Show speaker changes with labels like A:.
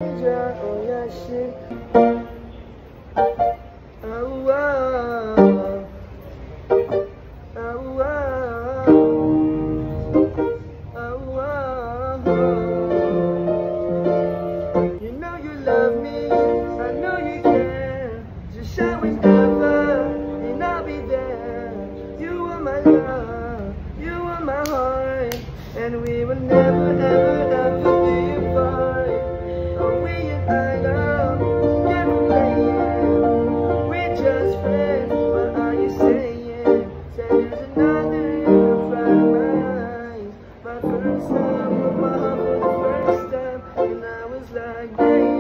A: Oh yeah, shit. Oh, oh, oh, You know you love me, I know you care. Just shout whenever, and I'll be there. You are my love, you are my heart, and we will never, ever, ever be apart. Oh, we and I love, get playing. We're just friends, what are you saying? Say there's another in front of my eyes. My first time with my heart for the first time, and I was like, yeah.